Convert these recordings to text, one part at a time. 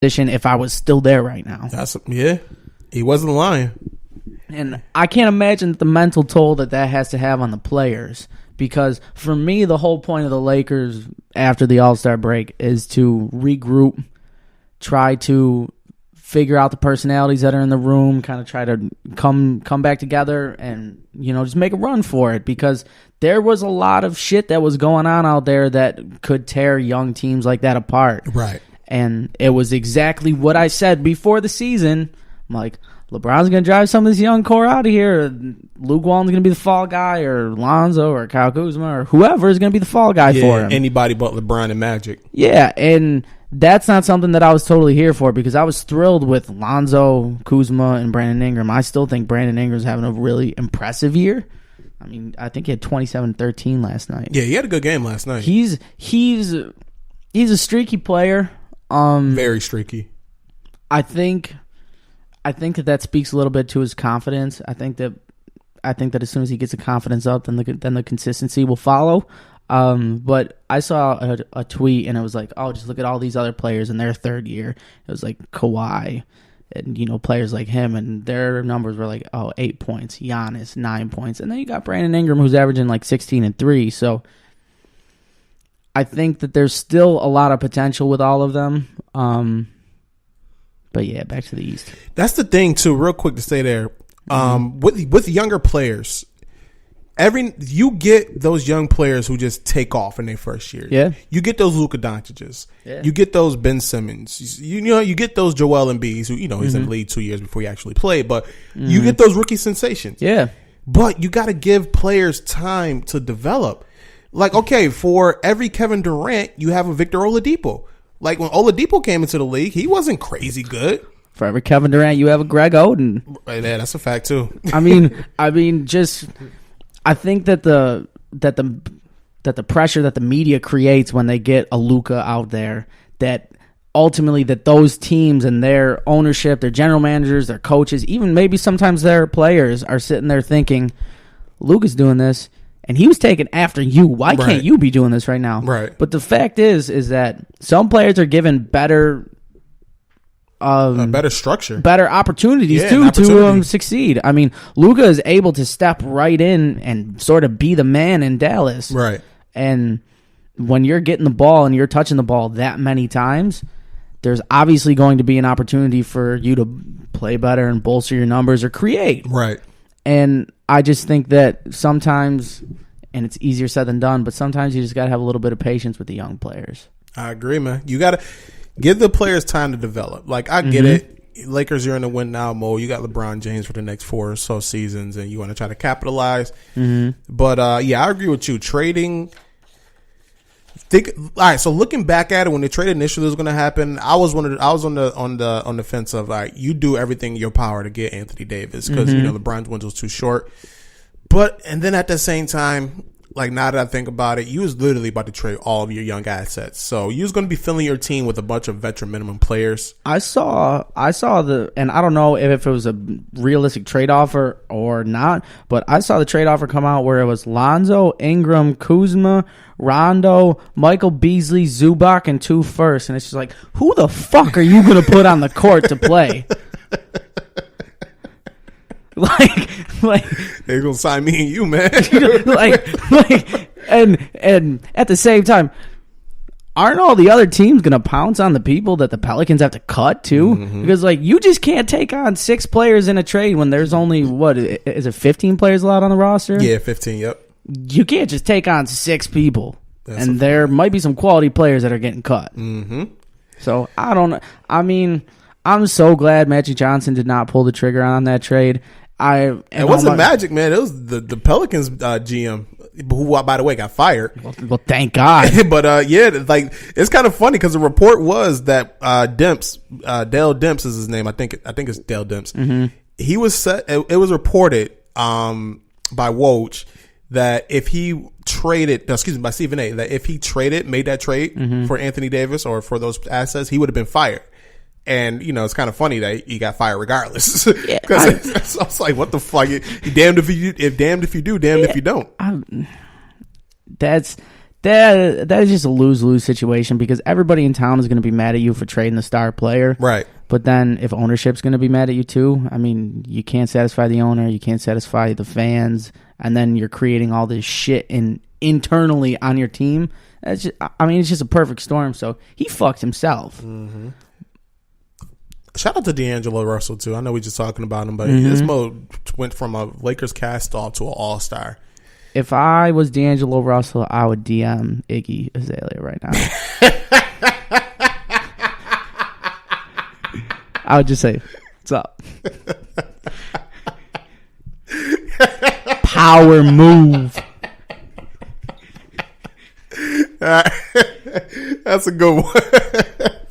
position if I was still there right now. He wasn't lying. And I can't imagine the mental toll that has to have on the players. Because for me, the whole point of the Lakers after the All-Star break is to regroup, try to figure out the personalities that are in the room, kind of try to come back together and, just make a run for it. Because there was a lot of shit that was going on out there that could tear young teams like that apart. Right. And it was exactly what I said before the season. I'm like, LeBron's going to drive some of this young core out of here. Luke Walton's going to be the fall guy, or Lonzo, or Kyle Kuzma, or whoever is going to be the fall guy for him. Anybody but LeBron and Magic. Yeah, and that's not something that I was totally here for, because I was thrilled with Lonzo, Kuzma, and Brandon Ingram. I still think Brandon Ingram's having a really impressive year. I mean, I think he had 27-13 last night. Yeah, he had a good game last night. He's a streaky player. Very streaky. I think that speaks a little bit to his confidence. I think that as soon as he gets the confidence up, then the consistency will follow. But I saw a tweet, and it was like, oh, just look at all these other players in their third year. It was like Kawhi and, players like him, and their numbers were like, 8 points, Giannis, 9 points. And then you got Brandon Ingram, who's averaging like 16 and 3. So I think that there's still a lot of potential with all of them. But yeah, back to the East. That's the thing too. Real quick to stay there. With younger players, you get those young players who just take off in their first year. Yeah, you get those Luka Doncic's. Yeah. You get those Ben Simmons. You get those Joel Embiid's who he's in the league 2 years before he actually played. But you get those rookie sensations. Yeah, but you got to give players time to develop. Like, okay, for every Kevin Durant, you have a Victor Oladipo. Like, when Oladipo came into the league, he wasn't crazy good. For every Kevin Durant, you have a Greg Oden. Right, yeah, that's a fact too. I mean, just I think that the pressure that the media creates when they get a Luka out there, that ultimately that those teams and their ownership, their general managers, their coaches, even maybe sometimes their players are sitting there thinking, Luka's doing this. And he was taken after you. Why can't you be doing this right now? Right. But the fact is that some players are given better structure, better opportunities to succeed. I mean, Luka is able to step right in and sort of be the man in Dallas. Right. And when you're getting the ball and you're touching the ball that many times, there's obviously going to be an opportunity for you to play better and bolster your numbers or create. Right. And I just think that sometimes, and it's easier said than done, but sometimes you just got to have a little bit of patience with the young players. I agree, man. You got to give the players time to develop. Like, I get it. Lakers are in the win now mode. You got LeBron James for the next 4 or so seasons, and you want to try to capitalize. But, I agree with you. Trading. All right, so looking back at it, when the trade initially was going to happen, I was on the fence of, all right, you do everything in your power to get Anthony Davis because LeBron's window's too short. And then at the same time, like, now that I think about it, you was literally about to trade all of your young assets. So you was going to be filling your team with a bunch of veteran minimum players. I saw and I don't know if it was a realistic trade offer or not, but I saw the trade offer come out where it was Lonzo, Ingram, Kuzma, Rondo, Michael Beasley, Zubac, and 2 firsts. And it's just like, who the fuck are you going to put on the court to play? Like they're gonna sign me and you, man. and at the same time, aren't all the other teams gonna pounce on the people that the Pelicans have to cut too? Because you just can't take on 6 players in a trade when there's only what is it 15 players allowed on the roster? Yeah, 15. Yep. You can't just take on 6 people, and there might be some quality players that are getting cut. So I don't know. I mean, I'm so glad Magic Johnson did not pull the trigger on that trade. It wasn't Magic, man. It was the Pelicans GM, who, by the way, got fired. Well, thank God. But it's kind of funny because the report was that Demps, Dale Demps is his name. I think it's Dale Demps. He was set. It was reported by Woj that if he traded, by Stephen A, that if he made that trade for Anthony Davis or for those assets, he would have been fired. And, it's kind of funny that he got fired regardless. Because I was like, what the fuck? Damned if you do, damned if you don't. That's that is just a lose-lose situation because everybody in town is going to be mad at you for trading the star player. Right. But then if ownership's going to be mad at you too, I mean, you can't satisfy the owner, you can't satisfy the fans, and then you're creating all this shit internally on your team. It's just a perfect storm. So he fucked himself. Mm-hmm. Shout out to D'Angelo Russell too. I know we just talking about him, but this mode went from a Lakers cast-off to an all-star. If I was D'Angelo Russell, I would DM Iggy Azalea right now. I would just say, "What's up?" Power move. That's a good one.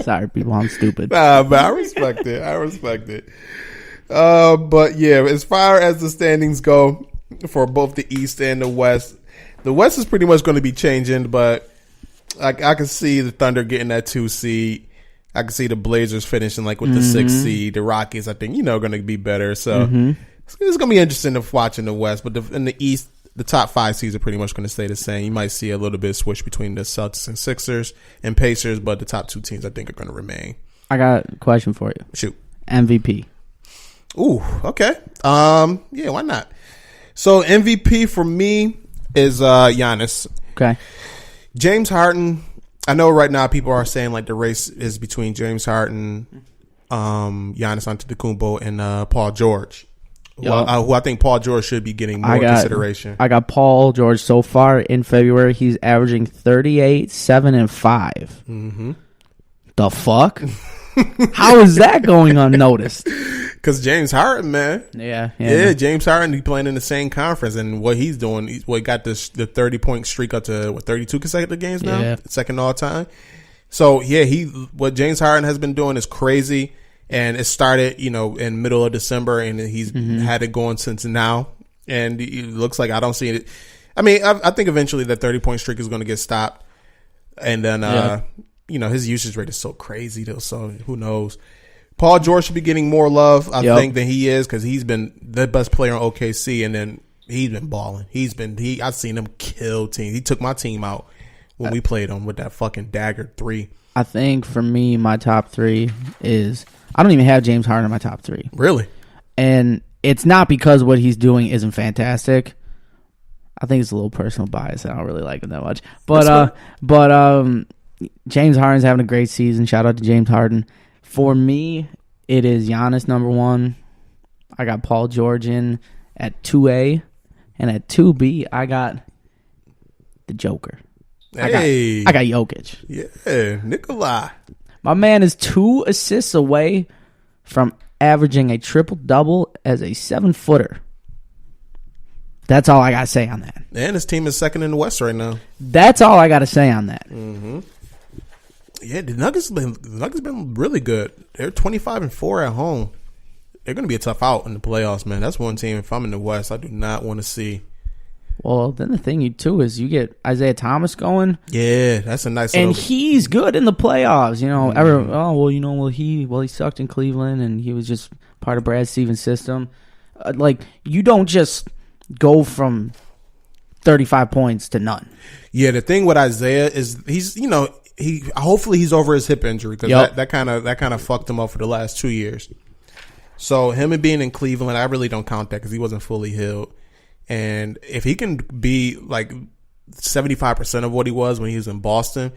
Sorry, people, I'm stupid. Nah, but I respect it. But yeah, as far as the standings go for both the East and the West is pretty much going to be changing. But I can see the Thunder getting that 2 seed. I can see the Blazers finishing like with the 6 seed. The Rockets, I think, are going to be better. So it's going to be interesting to watch in the West. But in the East, the top 5 seeds are pretty much going to stay the same. You might see a little bit of switch between the Celtics and Sixers and Pacers, but the top 2 teams I think are going to remain. I got a question for you. Shoot. MVP. Ooh, okay. Yeah, why not? So MVP for me is Giannis. Okay. James Harden. I know right now people are saying like the race is between James Harden, Giannis Antetokounmpo, and Paul George. Who I think Paul George should be getting more consideration. I got Paul George so far in February. He's averaging 38, 7, and 5. Mm-hmm. The fuck? How is that going unnoticed? Because James Harden, man. Yeah. James Harden, he playing in the same conference, and what he's doing, he got the 30-point streak up to 32 consecutive games now, second all time. So what James Harden has been doing is crazy. And it started, in middle of December, and he's had it going since now. And it looks like I don't see it. I mean, I think eventually that 30-point streak is going to get stopped. And then, his usage rate is so crazy, though. So who knows? Paul George should be getting more love, I think, than he is, because he's been the best player on OKC, and then he's been balling. I've seen him kill teams. He took my team out when we played him with that fucking dagger 3. I think for me, my top 3 is. I don't even have James Harden in my top 3. Really? And it's not because what he's doing isn't fantastic. I think it's a little personal bias. I don't really like him that much. But James Harden's having a great season. Shout out to James Harden. For me, it is Giannis number 1. I got Paul George in at 2A. And at 2B, I got the Joker. Hey. I got Jokic. Yeah, Nikolai. My man is 2 assists away from averaging a triple-double as a 7-footer. That's all I got to say on that. And his team is second in the West right now. That's all I got to say on that. Mm-hmm. Yeah, the Nuggets been really good. They're 25-4 at home. They're going to be a tough out in the playoffs, man. That's one team, if I'm in the West, I do not want to see. Well, then the thing, too, is you get Isaiah Thomas going. Yeah, that's a nice and he's good in the playoffs. He sucked in Cleveland, and he was just part of Brad Stevens' system. You don't just go from 35 points to none. Yeah, the thing with Isaiah is hopefully he's over his hip injury, because that kind of fucked him up for the last 2 years. So him and being in Cleveland, I really don't count that because he wasn't fully healed. And if he can be like 75% of what he was when he was in Boston,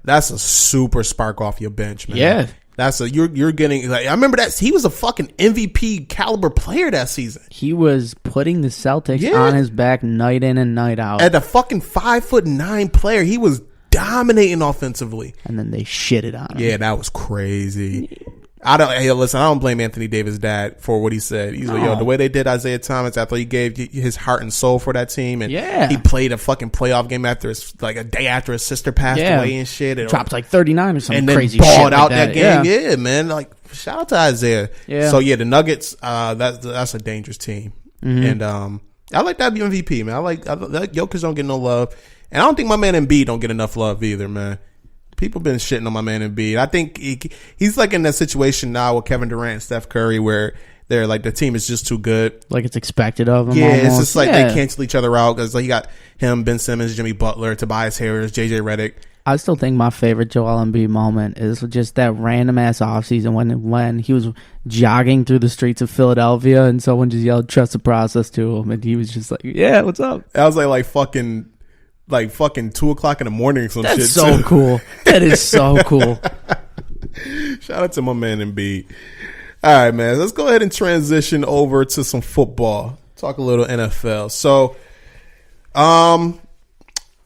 that's a super spark off your bench, man. Yeah, that's you're getting like, I remember that he was a fucking MVP caliber player that season. He was putting the Celtics on his back night in and night out. At a fucking 5'9" player, he was dominating offensively. And then they shitted on him. Yeah, that was crazy. I don't blame Anthony Davis' dad for what he said. He's like, the way they did Isaiah Thomas after he gave his heart and soul for that team, and he played a fucking playoff game after a day after his sister passed away and shit. And dropped like 39 or something crazy shit. And then balled like out that game. Yeah, man. Like, shout out to Isaiah. Yeah. So the Nuggets, that's a dangerous team. Mm-hmm. And I like that MVP, man. I like Jokic don't get no love, and I don't think my man Embiid don't get enough love either, man. People been shitting on my man Embiid. I think he's like in that situation now with Kevin Durant and Steph Curry where they're like the team is just too good. Like it's expected of them. Yeah, almost. it's just like they cancel each other out because like you got him, Ben Simmons, Jimmy Butler, Tobias Harris, JJ Redick. I still think my favorite Joel Embiid moment is just that random ass offseason when he was jogging through the streets of Philadelphia and someone just yelled "trust the process" to him, and he was just like, "Yeah, what's up?" I was like fucking 2:00 in the morning or some shit. That's so too. cool. That is so cool. Shout out to my man Embiid. All right, man. Let's go ahead and transition over to some football. Talk a little NFL. So,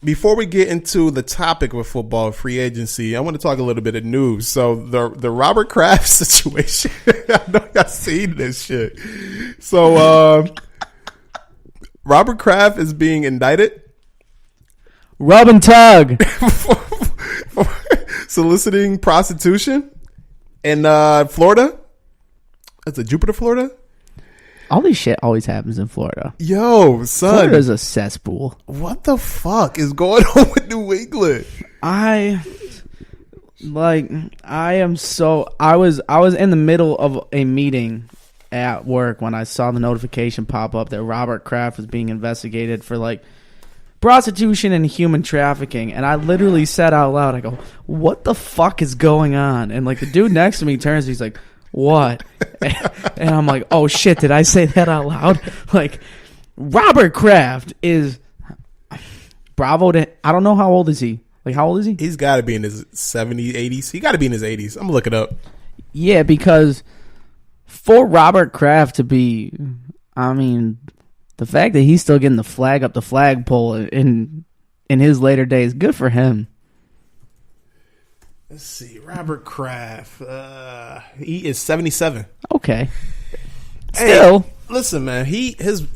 before we get into the topic with football, free agency, I want to talk a little bit of news. So the Robert Kraft situation, I know y'all seen this shit. So Robert Kraft is being indicted. Rub and tug. for soliciting prostitution in Florida. That's Jupiter, Florida. All this shit always happens in Florida. Yo, son. Florida's a cesspool. What the fuck is going on with New England? I was in the middle of a meeting at work when I saw the notification pop up that Robert Kraft was being investigated for like prostitution and human trafficking, and I literally said out loud, I go, "What the fuck is going on?" And like the dude next to me turns, he's like, "What?" And I'm like, "Oh shit, did I say that out loud?" Like, Robert Kraft is bravo to, I don't know, how old is he? Like, how old is he? He's got to be in his 70s, 80s. He got to be in his 80s. I'm gonna look it up. Yeah, because for Robert Kraft to be, I mean, the fact that he's still getting the flag up the flagpole in his later days, good for him. Let's see, Robert Kraft. He is 77. Okay. Still, hey, listen, man. His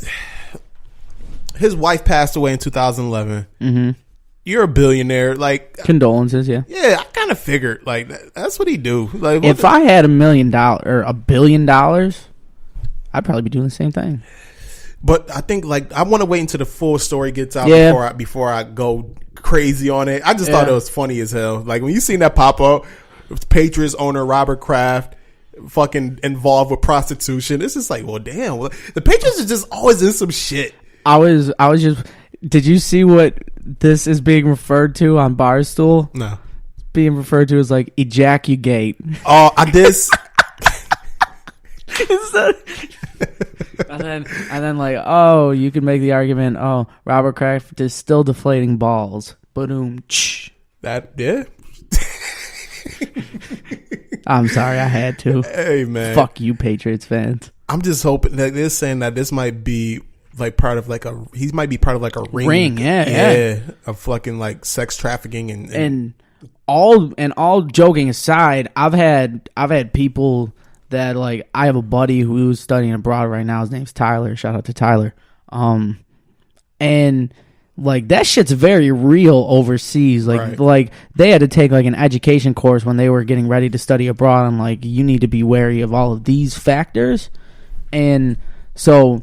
wife passed away in 2011. Mm-hmm. You're a billionaire. Like, condolences, yeah. Yeah, I kind of figured like that's what he do. Like, if I had $1 million or $1 billion, I'd probably be doing the same thing. But I think like I want to wait until the full story gets out before I go crazy on it. I just thought it was funny as hell. Like when you seen that pop up, Patriots owner Robert Kraft fucking involved with prostitution. It's just like, well, damn. Well, the Patriots are just always in some shit. I was just. Did you see what this is being referred to on Barstool? No. It's being referred to as like ejaculate. Oh, I did. And then like, oh, you could make the argument, oh, Robert Kraft is still deflating balls. Boom. That yeah. I'm sorry, I had to. Hey man, fuck you, Patriots fans. I'm just hoping that they're saying that this might be like part of like he might be part of like a ring, yeah, of fucking like sex trafficking and all joking aside, I've had people that like, I have a buddy who's studying abroad right now. His name's Tyler. Shout out to Tyler. And like that shit's very real overseas. Like they had to take like an education course when they were getting ready to study abroad, and like you need to be wary of all of these factors. And so,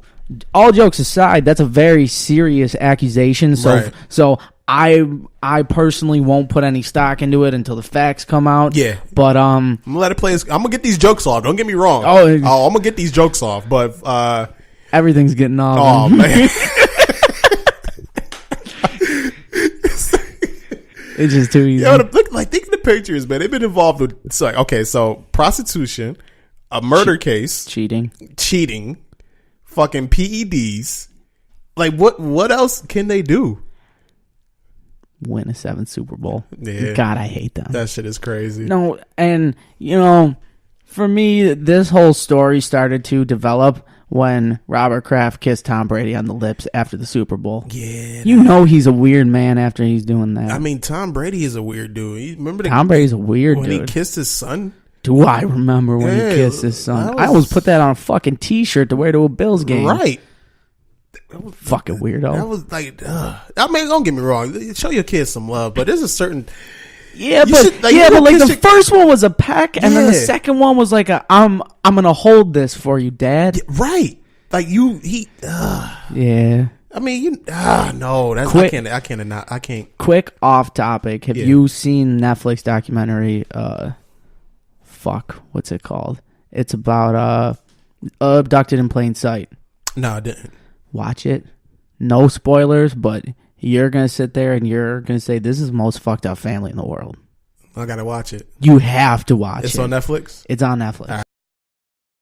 all jokes aside, that's a very serious accusation. So I personally won't put any stock into it until the facts come out. Yeah, but I'm gonna let it play. I'm gonna get these jokes off. Don't get me wrong. I'm gonna get these jokes off. But everything's getting off. Oh man, it's just too easy. Yo, think of the Patriots, man. They've been involved with so prostitution, a murder case, cheating, fucking PEDs. Like what else can they do? Win a 7th Super Bowl. Yeah. God, I hate them. That shit is crazy. No, and for me, this whole story started to develop when Robert Kraft kissed Tom Brady on the lips after the Super Bowl. Yeah. He's a weird man after he's doing that. I mean, Tom Brady is a weird dude. Remember Tom Brady's a weird dude. When he kissed his son? Do I remember when he kissed his son? I almost put that on a fucking t-shirt to wear to a Bills game. Right. Fucking weirdo. That was like, I mean, don't get me wrong. Show your kids some love, but there's a certain. Yeah, but the first one was a peck, and then the second one was like I'm gonna hold this for you, Dad. Yeah, right. Like Yeah. I mean, no, that's I can't. Quick off topic. Have you seen Netflix documentary? What's it called? It's about Abducted in Plain Sight. No, I didn't. Watch it. No spoilers, but you're going to sit there and you're going to say, this is the most fucked up family in the world. I got to watch it. You have to watch it. It's on Netflix? It's on Netflix.